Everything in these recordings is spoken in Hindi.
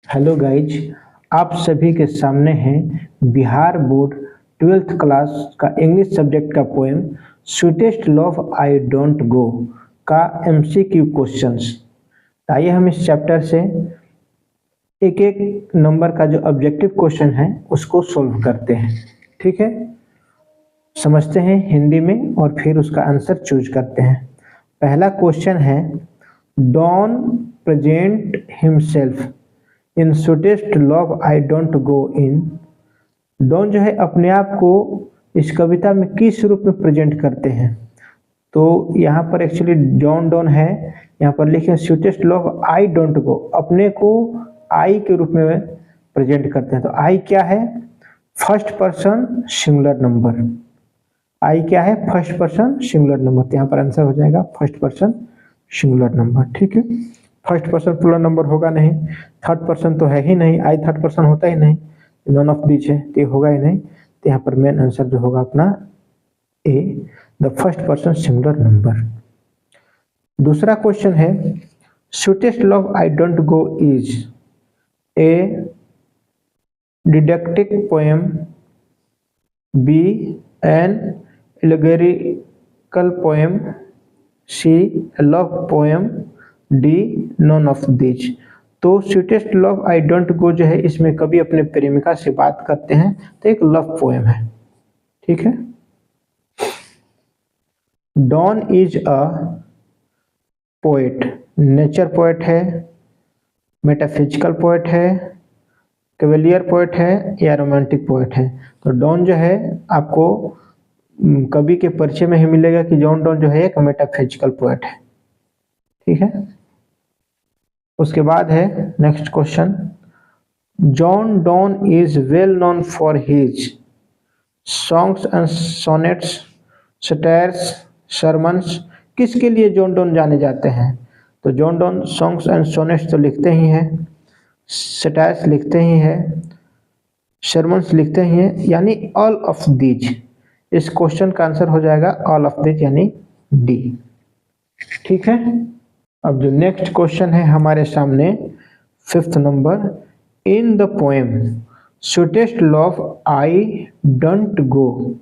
हेलो गाइज, आप सभी के सामने है बिहार बोर्ड 12th क्लास का इंग्लिश सब्जेक्ट का poem sweetest love I don't गो का एमसीक्यू क्वेश्चंस। आइए हम इस चैप्टर से एक एक नंबर का जो ऑब्जेक्टिव क्वेश्चन है उसको सोल्व करते हैं। ठीक है, समझते हैं हिंदी में और फिर उसका आंसर चूज करते हैं। पहला क्वेश्चन है, Donne present himself in sweetest love I don't go in. Donne जो है अपने आप को इस कविता में किस रूप में प्रेजेंट करते हैं? तो यहाँ पर एक्चुअली जॉन डॉन है, यहाँ पर लिखे स्वीटेस्ट लव आई डोंट गो, अपने को आई के रूप में प्रेजेंट करते हैं। तो आई क्या है? First person singular number. I क्या है? First person singular number. तो यहाँ पर आंसर हो जाएगा फर्स्ट पर्सन सिंगुलर नंबर। ठीक है, फर्स्ट पर्सन प्लूरल नंबर होगा नहीं, थर्ड पर्सन तो है ही नहीं, आई थर्ड पर्सन होता ही नहीं, नॉन ऑफ दीज है तो ये होगा ही नहीं। तो यहाँ पर मेन आंसर जो होगा अपना A, the first person singular number. दूसरा क्वेश्चन है, sweetest love I don't go is a didactic poem, B an allegorical poem, C love poem, D none of these. तो sweetest love I don't go जो है इसमें कभी अपने प्रेमिका से बात करते हैं तो एक लव पोएम है। ठीक है, Donne is a poet, nature poet है, मेटाफिजिकल पोएट है, कैवेलियर पोएट है या रोमांटिक पोएट है? तो डॉन जो है आपको कवि के परिचय में ही मिलेगा कि जॉन डॉन जो है एक मेटाफिजिकल पोएट है। ठीक है, उसके बाद है next question, John Donne is well known for his songs and sonnets, satires, sermons. किसके लिए जॉन डॉन जाने जाते हैं? तो John Donne songs and sonnets तो लिखते ही हैं, सटायर्स लिखते ही हैं, सरमन्स लिखते ही हैं, यानी ऑल ऑफ दीज। इस क्वेश्चन का आंसर हो जाएगा ऑल ऑफ दीज यानी डी। ठीक है, अब जो नेक्स्ट क्वेश्चन है हमारे सामने 5th number, in the poem sweetest love I don't go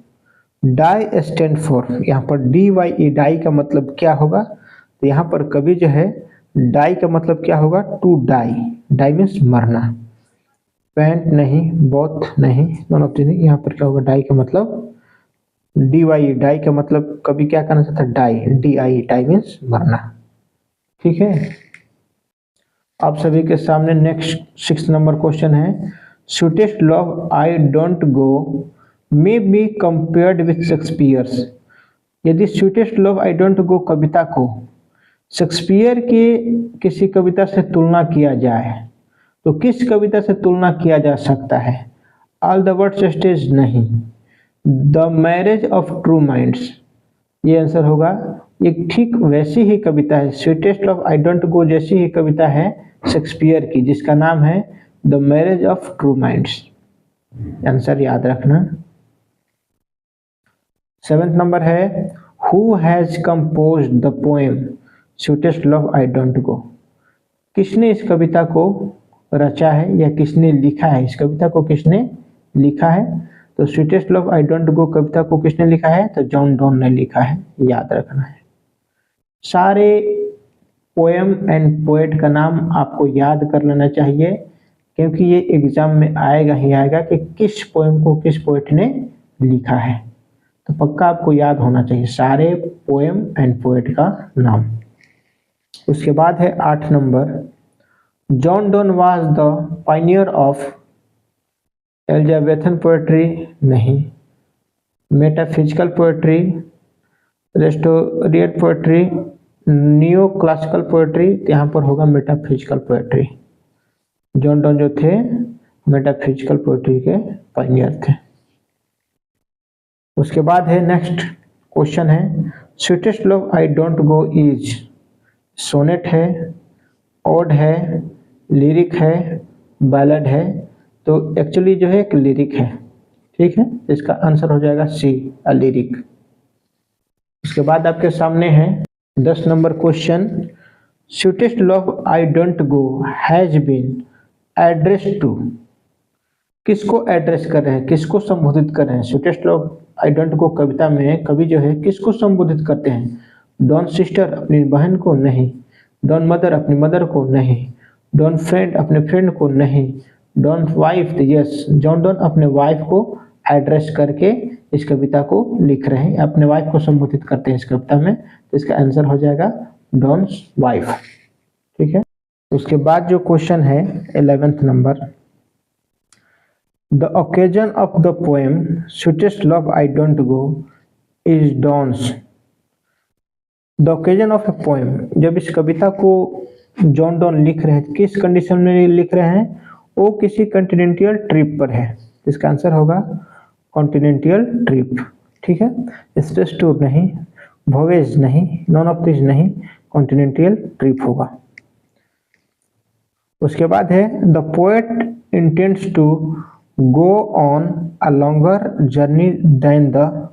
die stand for. यहाँ पर डी वाई ई, डाई का मतलब क्या होगा? तो यहाँ पर कवि जो है डाई का मतलब क्या होगा? टू डाई, डाई मीन्स मरना। पैंट नहीं, बोथ नहीं, दोनों चीज नहीं। यहाँ पर क्या होगा? डाई का मतलब डी वाई, डाई का मतलब कवि क्या करना चाहता है? Die, D I, die means मरना। ठीक है, आप सभी के सामने नेक्स्ट 6th नंबर क्वेश्चन है, sweetest love I don't go may be compared with Shakespeare's. यदि sweetest love I don't go कविता को शेक्सपियर की किसी कविता से तुलना किया जाए तो किस कविता से तुलना किया जा सकता है? ऑल द वर्ड्स स्टेज नहीं, the marriage of true minds, ये आंसर होगा। ये ठीक वैसी ही कविता है, स्वीटेस्ट लव आई डोंट गो जैसी ही कविता है शेक्सपियर की, जिसका नाम है the marriage of true minds. Answer याद रखना। 7th नंबर है, who has composed the poem sweetest love I don't गो। किसने इस कविता को रचा है या किसने लिखा है? इस कविता को किसने लिखा है? तो sweetest love I don't go कविता को किसने लिखा है? तो जॉन डॉन ने लिखा है, याद रखना है। सारे पोएम एंड पोएट का नाम आपको याद कर लेना चाहिए, क्योंकि ये एग्जाम में आएगा ही आएगा कि किस पोएम को किस पोएट ने लिखा है। तो पक्का आपको याद होना चाहिए सारे पोएम एंड पोएट का नाम। उसके बाद है 8 number, John Donne was the pioneer of Elizabethan poetry, नहीं, metaphysical poetry, restoration poetry, new classical poetry. यहाँ पर होगा मेटाफिजिकल पोएट्री। जॉन डॉन जो थे मेटाफिजिकल पोएट्री के पायनियर थे। उसके बाद है नेक्स्ट क्वेश्चन है, sweetest love I don't go is sonnet है, ओड है, लिरिक है, बैलेड है? तो एक्चुअली जो है एक लिरिक है। ठीक है, इसका आंसर हो जाएगा सी, अ लिरिक। उसके बाद आपके सामने है 10 number question, sweetest love I don't go has been address to, किसको एड्रेस कर रहे हैं, किसको संबोधित कर रहे हैं। स्वीटेस्ट लव आई डोंट को कविता में कवि जो है किसको संबोधित करते हैं, डॉन सिस्टर अपनी बहन को नहीं, डॉन मदर अपनी मदर को नहीं, डॉन फ्रेंड अपने फ्रेंड को नहीं, Donne wife, yes John Donne अपने वाइफ को एड्रेस करके इस कविता को लिख रहे हैं, अपने वाइफ को संबोधित करते हैं इस कविता में, तो इसका आंसर हो जाएगा डॉन्स वाइफ। ठीक है, उसके बाद जो क्वेश्चन है 11th number, the occasion of the poem sweetest love I don't go is Donne's. The occasion of a poem, जब इस कविता को जॉन डॉन लिख रहे हैं किस कंडीशन में लिख रहे हैं, वो किसी कॉन्टिनेंटल ट्रिप पर है, इसका आंसर होगा कॉन्टिनेंटल ट्रिप। ठीक है, स्पेस टूर नहीं, वॉयेज नहीं, नॉन ऑफ दिस नहीं, कॉन्टिनेंटल ट्रिप होगा। उसके बाद है the poet intends to go on a longer journey than the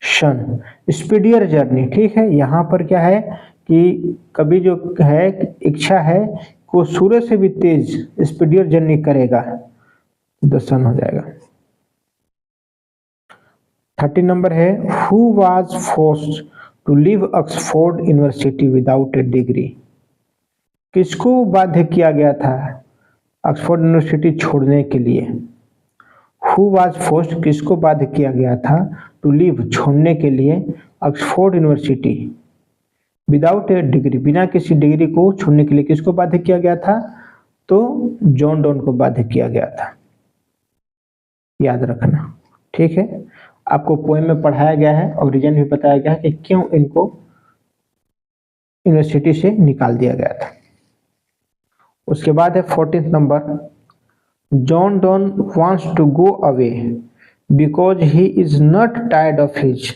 sun, speedier journey. ठीक है, यहाँ पर क्या है कि कभी जो है इच्छा है वो सूरज से भी तेज स्पीडियर जर्नी करेगा, द सन हो जाएगा। 30 नंबर है who was forced to leave Oxford University without a degree. किसको बाध्य किया गया था ऑक्सफोर्ड यूनिवर्सिटी छोड़ने के लिए। हु वाज फोर्स्ड, किसको बाध्य किया गया था टू लीव, छोड़ने के लिए Oxford University without a degree, बिना किसी डिग्री को छोड़ने के लिए किसको बाध्य किया गया था, तो जॉन डॉन को बाध्य किया गया था, याद रखना। ठीक है, आपको पोएम में पढ़ाया गया है और रीजन भी बताया गया है कि क्यों इनको यूनिवर्सिटी से निकाल दिया गया था। उसके बाद है 14th number, John Donne wants to go away because he is not tired of his.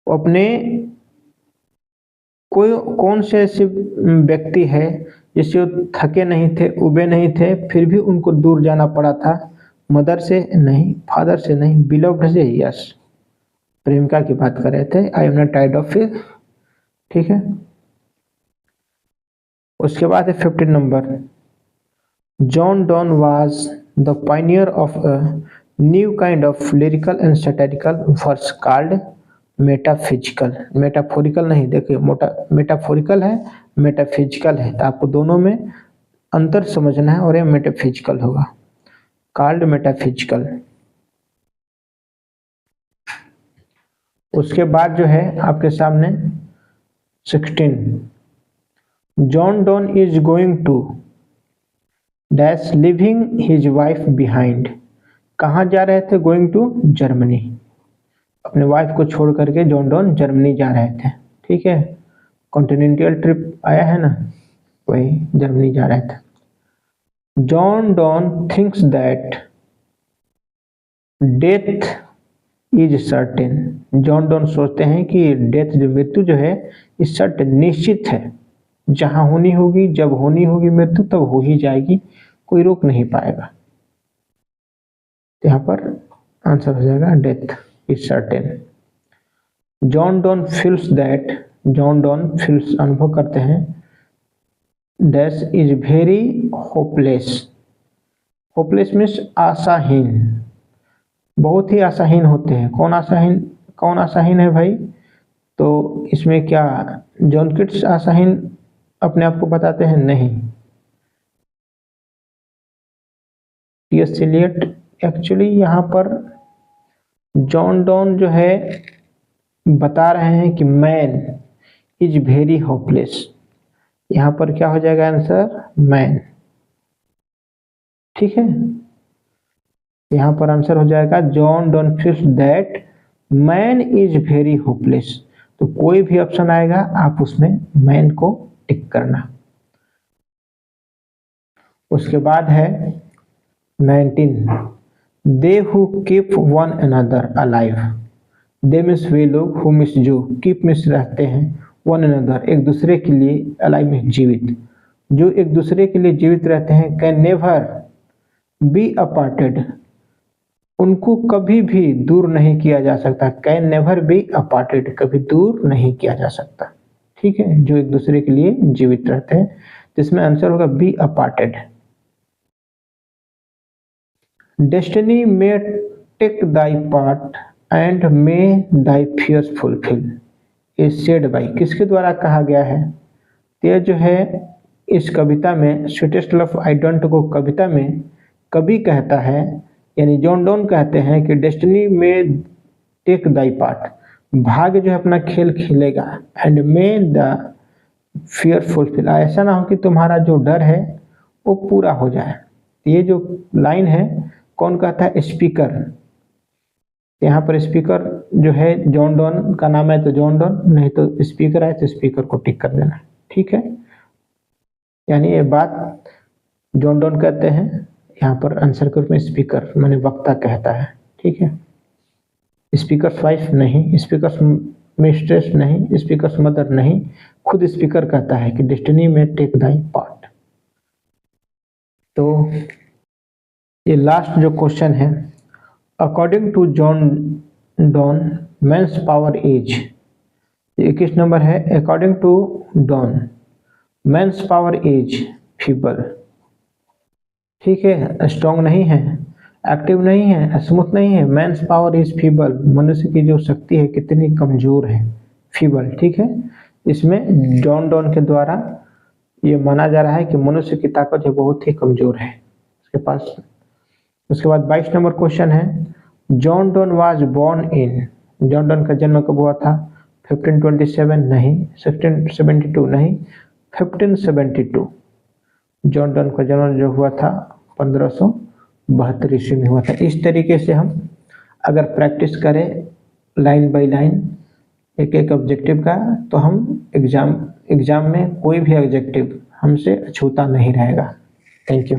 अपने कोई कौन से ऐसे व्यक्ति है जिससे थके नहीं थे, उबे नहीं थे, फिर भी उनको दूर जाना पड़ा था, मदर से नहीं, फादर से नहीं, बिलव्ड से, यस प्रेमिका की बात कर रहे थे, I am not tired of it. ठीक है, उसके बाद है 15 number, John Donne was the pioneer of a new kind of lyrical and satirical verse called metaphysical. Metaphorical नहीं, देखिए मेटाफोरिकल है, मेटाफिजिकल है, तो आपको दोनों में अंतर समझना है और ये मेटाफिजिकल होगा, कॉल्ड मेटाफिजिकल। उसके बाद जो है आपके सामने 16, John Donne is going to dash leaving his wife behind. कहाँ जा रहे थे, गोइंग टू जर्मनी, अपने वाइफ को छोड़ करके जॉन डॉन जर्मनी जा रहे थे। ठीक है, कॉन्टिनेंटल ट्रिप आया है ना, वही जर्मनी जा रहे थे। John Donne thinks that death is certain. John don सोचते हैं कि डेथ जो मृत्यु जो है इज सर्टेन, निश्चित है, जहां होनी होगी, जब होनी होगी मृत्यु तब हो ही जाएगी, कोई रोक नहीं पाएगा। यहाँ पर आंसर हो जाएगा death is certain. John Donne feels that, John Donne feels अनुभव करते हैं, dash is very hopeless. Hopeless means आशाहीन, बहुत ही आशाहीन होते हैं। कौन आशाहीन है भाई, तो इसमें क्या जॉन किट्स आशाहीन अपने आप को बताते हैं, नहीं, टी.एस. एलियट। एक्चुअली यहाँ पर जॉन डॉन जो है बता रहे हैं कि मैन इज वेरी होपलेस, यहाँ पर क्या हो जाएगा आंसर, मैन। ठीक है, यहाँ पर आंसर हो जाएगा John Donne feels that man is very hopeless. तो कोई भी ऑप्शन आएगा आप उसमें मैन को टिक करना। उसके बाद है 19, they who keep one another alive. They means वे लोग, हु मीन्स जो, कीप मीन्स रहते हैं, वन अनदर एक दूसरे के लिए, अलाइव मीन्स जीवित, जो एक दूसरे के लिए जीवित रहते हैं, कैन नेवर बी अपार्टेड, उनको कभी भी दूर नहीं किया जा सकता, कैन नेवर बी अपार्टेड, कभी दूर नहीं किया जा सकता। ठीक है, जो एक दूसरे के लिए जीवित रहते हैं, जिसमें आंसर होगा be aparted. Destiny may take thy part and may thy fears fulfil is said by, किसके द्वारा कहा गया है? ये जो है इस कविता में, स्वीटेस्ट लव आई डोंट को कविता में कवि कहता है, यानी जॉन डोन कहते हैं कि डेस्टिनी में टेक दाई पार्ट, भाग्य जो है अपना खेल खेलेगा, and may the fear fulfil, ऐसा ना हो कि तुम्हारा जो डर है वो पूरा हो जाए। ये जो लाइन है कौन कहता है? स्पीकर। यहाँ पर स्पीकर जो है जॉन डोन का नाम है तो जॉन डोन, नहीं तो स्पीकर है तो स्पीकर को टिक कर देना, ठीक है। यानी ये बात जॉन डोन कहते हैं, यहाँ पर आंसर के रूप में स्पीकर माने वक्ता कहता है, ठीक है। स्पीकर वाइफ नहीं, स्पीकर मिस्ट्रेस नहीं, स्पीकर मदर नहीं, खुद स्पीकर कहता है कि डेस्टिनी में टेक दाई पार्ट। तो ये लास्ट जो क्वेश्चन है, according to John Donne man's power is, 21 number है। According to Donne man's power is feeble, ठीक है, स्ट्रॉन्ग नहीं है, एक्टिव नहीं है, स्मूथ नहीं है। मेंस पावर इज फीबल, मनुष्य की जो शक्ति है कितनी कमजोर है, फीबल, ठीक है। इसमें जॉन डॉन के द्वारा ये माना जा रहा है कि मनुष्य की ताकत जो बहुत ही कमजोर है उसके पास। उसके बाद 22 नंबर क्वेश्चन है, John Donne was born in, जॉन डॉन का जन्म कब हुआ था? 1527 नहीं, 1672 नहीं, 1572। जॉन डॉन का जन्म जो हुआ था 1572 ईस्वी में हुआ था। इस तरीके से हम अगर प्रैक्टिस करें लाइन बाय लाइन एक एक ऑब्जेक्टिव का, तो हम एग्जाम में कोई भी ऑब्जेक्टिव हमसे अछूता नहीं रहेगा। Thank you.